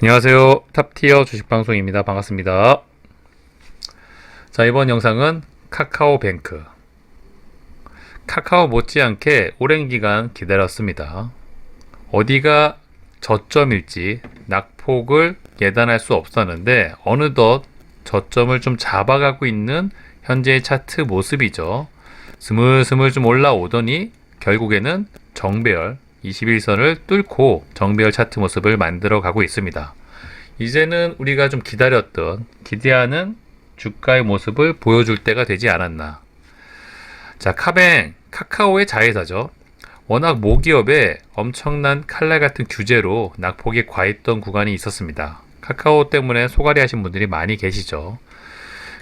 안녕하세요. 탑티어 주식방송입니다. 반갑습니다. 자, 이번 영상은 카카오뱅크. 카카오 못지않게 오랜 기간 기다렸습니다. 어디가 저점일지 낙폭을 예단할 수 없었는데 어느덧 저점을 좀 잡아가고 있는 현재의 차트 모습이죠. 스물스물 좀 올라오더니 결국에는 정배열 21선을 뚫고 정배열 차트 모습을 만들어 가고 있습니다. 이제는 우리가 좀 기다렸던, 기대하는 주가의 모습을 보여줄 때가 되지 않았나. 자, 카카오의 자회사죠. 워낙 모기업에 엄청난 칼날 같은 규제로 낙폭이 과했던 구간이 있었습니다. 카카오 때문에 소갈이 하신 분들이 많이 계시죠.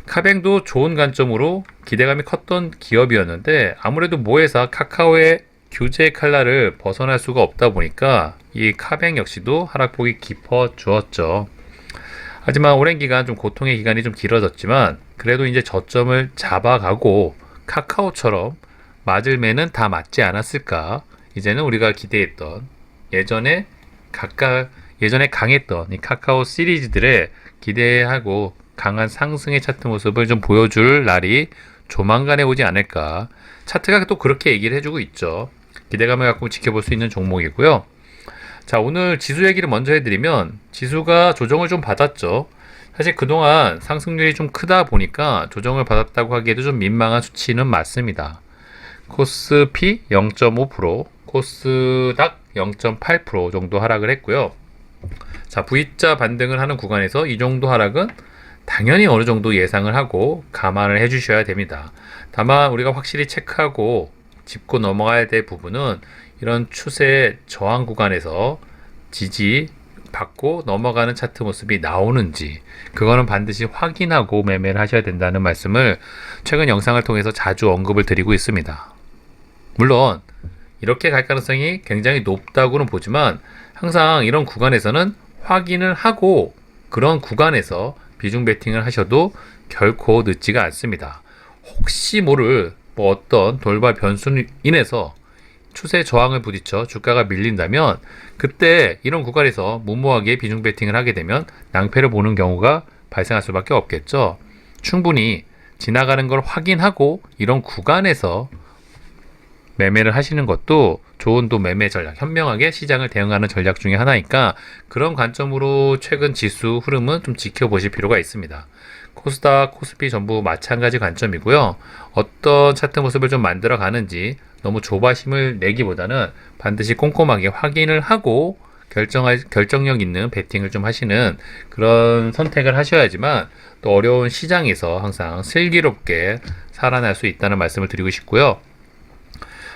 카뱅도 좋은 관점으로 기대감이 컸던 기업이었는데 아무래도 모회사 카카오의 규제 칼날을 벗어날 수가 없다 보니까 이 카뱅 역시도 하락폭이 깊어졌죠. 하지만 오랜 기간 좀 고통의 기간이 좀 길어졌지만 그래도 이제 저점을 잡아가고 카카오처럼 맞을 매는 다 맞지 않았을까. 이제는 우리가 기대했던 예전에 강했던 이 카카오 시리즈들의 기대하고 강한 상승의 차트 모습을 좀 보여줄 날이 조만간에 오지 않을까. 차트가 또 그렇게 얘기를 해주고 있죠. 기대감을 갖고 지켜볼 수 있는 종목이고요. 자, 오늘 지수 얘기를 먼저 해드리면 지수가 조정을 좀 받았죠. 사실 그동안 상승률이 좀 크다 보니까 조정을 받았다고 하기에도 좀 민망한 수치는 맞습니다. 코스피 0.5%, 코스닥 0.8% 정도 하락을 했고요. 자, V자 반등을 하는 구간에서 이 정도 하락은 당연히 어느 정도 예상을 하고 감안을 해 주셔야 됩니다. 다만 우리가 확실히 체크하고 짚고 넘어가야 될 부분은 이런 추세 저항 구간에서 지지 받고 넘어가는 차트 모습이 나오는지 그거는 반드시 확인하고 매매를 하셔야 된다는 말씀을 최근 영상을 통해서 자주 언급을 드리고 있습니다. 물론 이렇게 갈 가능성이 굉장히 높다고는 보지만 항상 이런 구간에서는 확인을 하고 그런 구간에서 비중 베팅을 하셔도 결코 늦지가 않습니다. 혹시 모를 어떤 돌발 변수로 인해서 추세 저항을 부딪혀 주가가 밀린다면 그때 이런 구간에서 무모하게 비중 베팅을 하게 되면 낭패를 보는 경우가 발생할 수밖에 없겠죠. 충분히 지나가는 걸 확인하고 이런 구간에서 매매를 하시는 것도 좋은 또 매매 전략, 현명하게 시장을 대응하는 전략 중에 하나니까 그런 관점으로 최근 지수 흐름은 좀 지켜보실 필요가 있습니다. 코스닥, 코스피 전부 마찬가지 관점이고요. 어떤 차트 모습을 좀 만들어 가는지 너무 조바심을 내기보다는 반드시 꼼꼼하게 확인을 하고 결정력 있는 베팅을 좀 하시는 그런 선택을 하셔야지만 또 어려운 시장에서 항상 슬기롭게 살아날 수 있다는 말씀을 드리고 싶고요.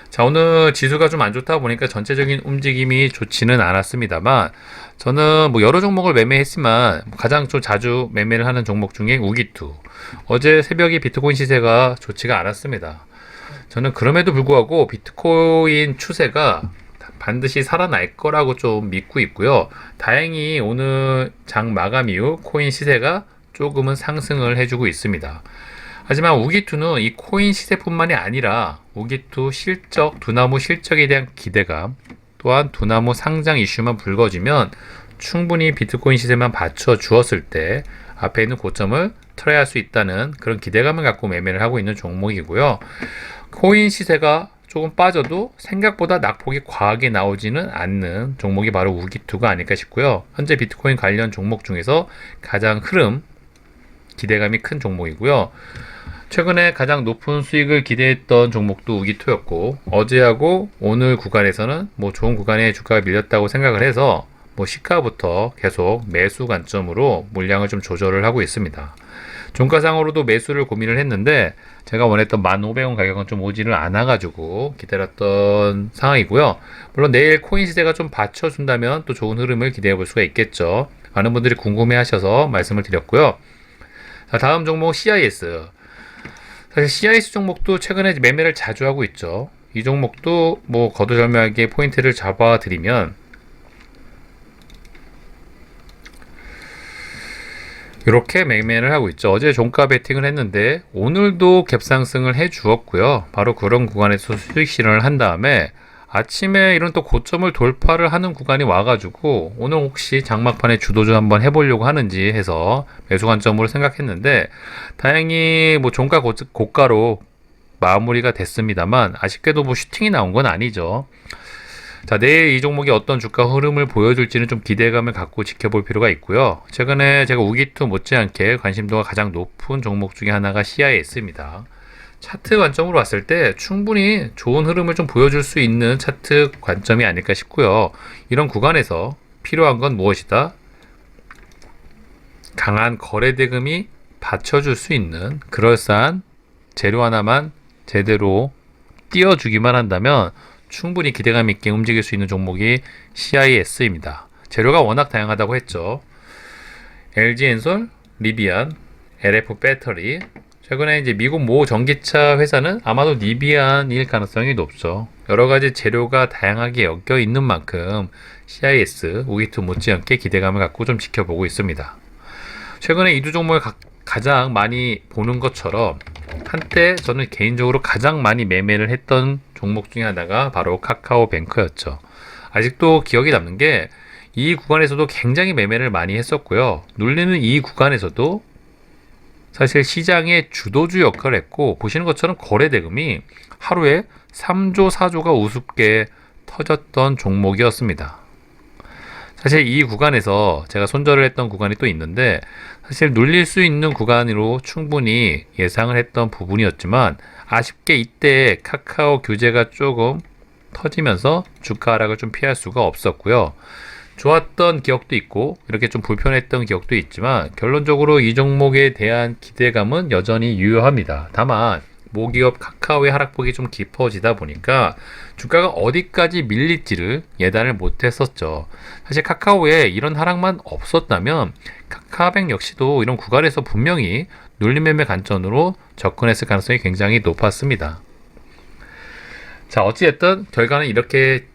자, 오늘 지수가 좀 안 좋다 보니까 전체적인 움직임이 좋지는 않았습니다만 저는 여러 종목을 매매했지만 가장 좀 자주 매매를 하는 종목 중에 우기투. 어제 새벽에 비트코인 시세가 좋지가 않았습니다. 저는 그럼에도 불구하고 비트코인 추세가 반드시 살아날 거라고 좀 믿고 있고요. 다행히 오늘 장 마감 이후 코인 시세가 조금은 상승을 해주고 있습니다. 하지만 우기투는 이 코인 시세뿐만이 아니라 우기투 실적, 두나무 실적에 대한 기대감, 또한 두나무 상장 이슈만 불거지면 충분히 비트코인 시세만 받쳐 주었을 때 앞에 있는 고점을 틀어야 할 수 있다는 그런 기대감을 갖고 매매를 하고 있는 종목이고요. 코인 시세가 조금 빠져도 생각보다 낙폭이 과하게 나오지는 않는 종목이 바로 우기투가 아닐까 싶고요. 현재 비트코인 관련 종목 중에서 가장 기대감이 큰 종목이고요. 최근에 가장 높은 수익을 기대했던 종목도 우기투였고 어제하고 오늘 구간에서는 좋은 구간에 주가가 밀렸다고 생각을 해서 시가부터 계속 매수 관점으로 물량을 좀 조절을 하고 있습니다. 종가상으로도 매수를 고민을 했는데 제가 원했던 1,500원 가격은 좀 오지를 않아가지고 기다렸던 상황이고요. 물론 내일 코인 시세가 좀 받쳐준다면 또 좋은 흐름을 기대해 볼 수가 있겠죠. 많은 분들이 궁금해 하셔서 말씀을 드렸고요. 자, 다음 종목 CIS. 사실 CIS 종목도 최근에 매매를 자주 하고 있죠. 이 종목도 거두절미하게 포인트를 잡아드리면 이렇게 매매를 하고 있죠. 어제 종가 베팅을 했는데 오늘도 갭상승을 해 주었고요. 바로 그런 구간에서 수익 실현을 한 다음에 아침에 이런 또 고점을 돌파를 하는 구간이 와가지고 오늘 혹시 장막판에 주도주 한번 해보려고 하는지 해서 매수 관점으로 생각했는데 다행히 뭐 종가 고가로 마무리가 됐습니다만 아쉽게도 뭐 슈팅이 나온 건 아니죠. 자, 내일 이 종목이 어떤 주가 흐름을 보여줄지는 좀 기대감을 갖고 지켜볼 필요가 있고요. 최근에 제가 우기투 못지않게 관심도가 가장 높은 종목 중에 하나가 CIS입니다. 차트 관점으로 봤을 때 충분히 좋은 흐름을 좀 보여줄 수 있는 차트 관점이 아닐까 싶고요. 이런 구간에서 필요한 건 무엇이다? 강한 거래 대금이 받쳐줄 수 있는 그럴싸한 재료 하나만 제대로 띄워주기만 한다면 충분히 기대감 있게 움직일 수 있는 종목이 CIS입니다. 재료가 워낙 다양하다고 했죠. LG엔솔, 리비안, LF 배터리. 최근에 이제 미국 모 전기차 회사는 아마도 리비안일 가능성이 높죠. 여러 가지 재료가 다양하게 엮여 있는 만큼 CIS, 우기투 못지않게 기대감을 갖고 좀 지켜보고 있습니다. 최근에 이 두 종목을 가장 많이 보는 것처럼 한때 저는 개인적으로 가장 많이 매매를 했던 종목 중에 하나가 바로 카카오뱅크였죠. 아직도 기억이 남는 게 이 구간에서도 굉장히 매매를 많이 했었고요. 눌리는 이 구간에서도 사실 시장의 주도주 역할을 했고 보시는 것처럼 거래 대금이 하루에 3조, 4조가 우습게 터졌던 종목이었습니다. 사실 이 구간에서 제가 손절을 했던 구간이 또 있는데 사실 눌릴 수 있는 구간으로 충분히 예상을 했던 부분이었지만 아쉽게 이때 카카오 규제가 조금 터지면서 주가 하락을 좀 피할 수가 없었고요. 좋았던 기억도 있고 이렇게 좀 불편했던 기억도 있지만 결론적으로 이 종목에 대한 기대감은 여전히 유효합니다. 다만 모기업 카카오의 하락폭이 좀 깊어지다 보니까 주가가 어디까지 밀릴지를 예단을 못했었죠. 사실 카카오에 이런 하락만 없었다면 카카오뱅 역시도 이런 구간에서 분명히 눌림 매매 관점으로 접근했을 가능성이 굉장히 높았습니다. 자, 어찌됐든 결과는 이렇게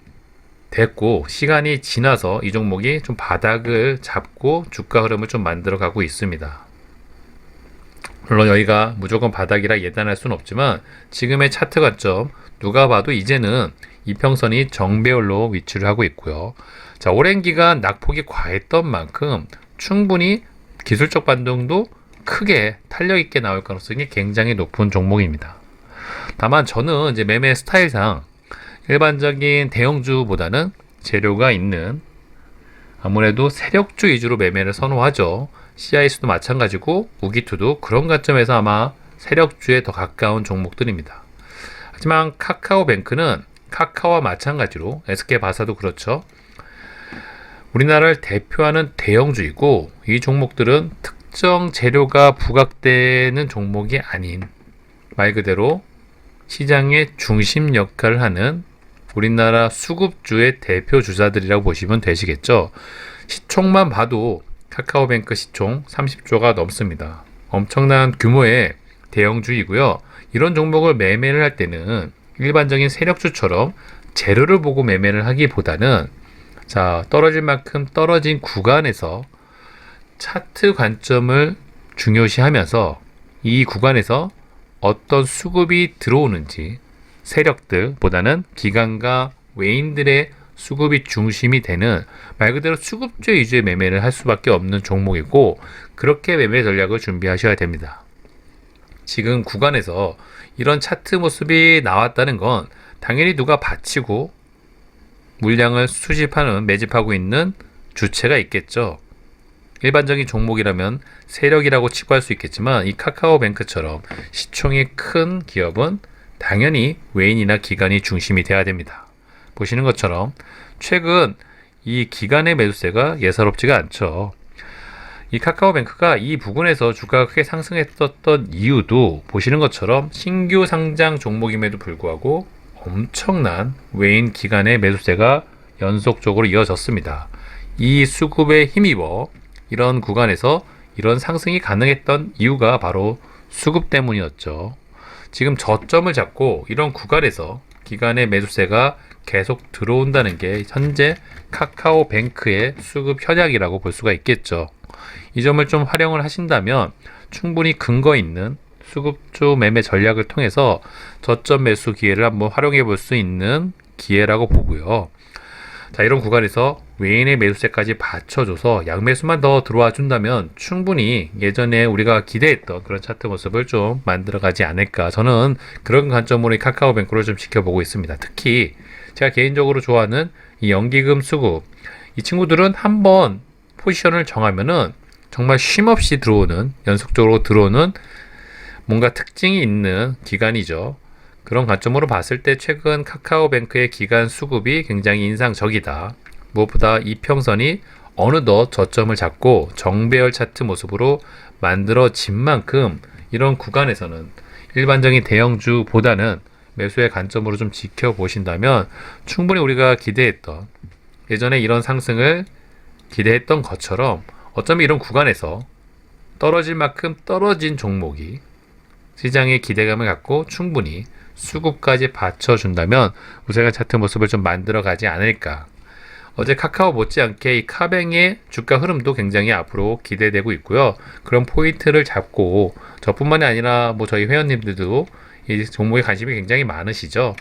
됐고 시간이 지나서 이 종목이 좀 바닥을 잡고 주가 흐름을 좀 만들어 가고 있습니다. 물론 여기가 무조건 바닥이라 예단할 수는 없지만 지금의 차트 관점 누가 봐도 이제는 이평선이 정배열로 위치를 하고 있고요. 자, 오랜 기간 낙폭이 과했던 만큼 충분히 기술적 반등도 크게 탄력 있게 나올 가능성이 굉장히 높은 종목입니다. 다만 저는 이제 매매 스타일상 일반적인 대형주보다는 재료가 있는 아무래도 세력주 위주로 매매를 선호하죠. CIS도 마찬가지고 우기투도 그런 관점에서 아마 세력주에 더 가까운 종목들입니다. 하지만 카카오뱅크는 카카오와 마찬가지로 SK바사도 그렇죠. 우리나라를 대표하는 대형주이고 이 종목들은 특정 재료가 부각되는 종목이 아닌 말 그대로 시장의 중심 역할을 하는 우리나라 수급주의 대표 주자들이라고 보시면 되시겠죠. 시총만 봐도 카카오뱅크 시총 30조가 넘습니다. 엄청난 규모의 대형주이고요. 이런 종목을 매매를 할 때는 일반적인 세력주처럼 재료를 보고 매매를 하기보다는 자, 떨어질 만큼 떨어진 구간에서 차트 관점을 중요시하면서 이 구간에서 어떤 수급이 들어오는지 세력들보다는 기관과 외인들의 수급이 중심이 되는 말 그대로 수급주 위주의 매매를 할 수밖에 없는 종목이고 그렇게 매매 전략을 준비하셔야 됩니다. 지금 구간에서 이런 차트 모습이 나왔다는 건 당연히 누가 받치고 물량을 수집하는 매집하고 있는 주체가 있겠죠. 일반적인 종목이라면 세력이라고 치부할 수 있겠지만 이 카카오뱅크처럼 시총이 큰 기업은 당연히 외인이나 기관이 중심이 돼야 됩니다. 보시는 것처럼 최근 이 기관의 매수세가 예사롭지가 않죠. 이 카카오뱅크가 이 부분에서 주가가 크게 상승했었던 이유도 보시는 것처럼 신규 상장 종목임에도 불구하고 엄청난 외인 기관의 매수세가 연속적으로 이어졌습니다. 이 수급에 힘입어 이런 구간에서 이런 상승이 가능했던 이유가 바로 수급 때문이었죠. 지금 저점을 잡고 이런 구간에서 기관의 매수세가 계속 들어온다는 게 현재 카카오뱅크의 수급 현황이라고 볼 수가 있겠죠. 이 점을 좀 활용을 하신다면 충분히 근거 있는 수급주 매매 전략을 통해서 저점 매수 기회를 한번 활용해 볼 수 있는 기회라고 보고요. 자, 이런 구간에서 외인의 매수세까지 받쳐줘서 양매수만 더 들어와 준다면 충분히 예전에 우리가 기대했던 그런 차트 모습을 좀 만들어가지 않을까. 저는 그런 관점으로 이 카카오뱅크를 좀 지켜보고 있습니다. 특히 제가 개인적으로 좋아하는 이 연기금 수급, 이 친구들은 한번 포지션을 정하면은 정말 쉼없이 들어오는, 연속적으로 들어오는 뭔가 특징이 있는 기간이죠. 그런 관점으로 봤을 때 최근 카카오뱅크의 기간 수급이 굉장히 인상적이다. 무엇보다 이평선이 어느덧 저점을 잡고 정배열 차트 모습으로 만들어진 만큼 이런 구간에서는 일반적인 대형주보다는 매수의 관점으로 좀 지켜보신다면 충분히 우리가 기대했던, 예전에 이런 상승을 기대했던 것처럼 어쩌면 이런 구간에서 떨어질 만큼 떨어진 종목이 시장의 기대감을 갖고 충분히 수급까지 받쳐준다면 우세한 차트 모습을 좀 만들어가지 않을까. 어제 카카오 못지않게 이 카뱅의 주가 흐름도 굉장히 앞으로 기대되고 있고요. 그런 포인트를 잡고 저뿐만이 아니라 뭐 저희 회원님들도 이 종목에 관심이 굉장히 많으시죠.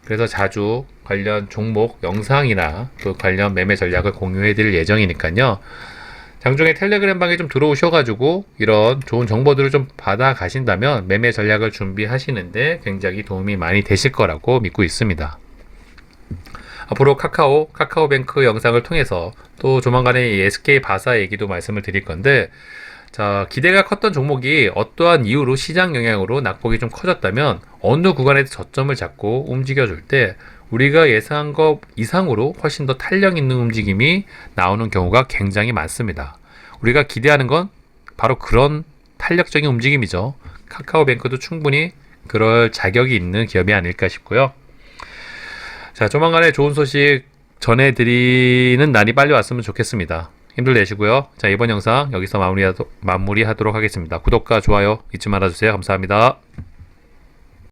그래서 자주 관련 종목 영상이나 또 관련 매매 전략을 공유해 드릴 예정이니까요. 장중에 텔레그램 방에 좀 들어오셔가지고 이런 좋은 정보들을 좀 받아 가신다면 매매 전략을 준비하시는데 굉장히 도움이 많이 되실 거라고 믿고 있습니다. 앞으로 카카오뱅크 영상을 통해서 또 조만간에 이 SK 바사 얘기도 말씀을 드릴 건데, 자, 기대가 컸던 종목이 어떠한 이유로 시장 영향으로 낙폭이 좀 커졌다면 어느 구간에서 저점을 잡고 움직여줄 때 우리가 예상한 것 이상으로 훨씬 더 탄력 있는 움직임이 나오는 경우가 굉장히 많습니다. 우리가 기대하는 건 바로 그런 탄력적인 움직임이죠. 카카오뱅크도 충분히 그럴 자격이 있는 기업이 아닐까 싶고요. 자, 조만간에 좋은 소식 전해드리는 날이 빨리 왔으면 좋겠습니다. 힘들 내시고요. 자, 이번 영상 여기서 마무리하도록 하겠습니다. 구독과 좋아요 잊지 말아주세요. 감사합니다.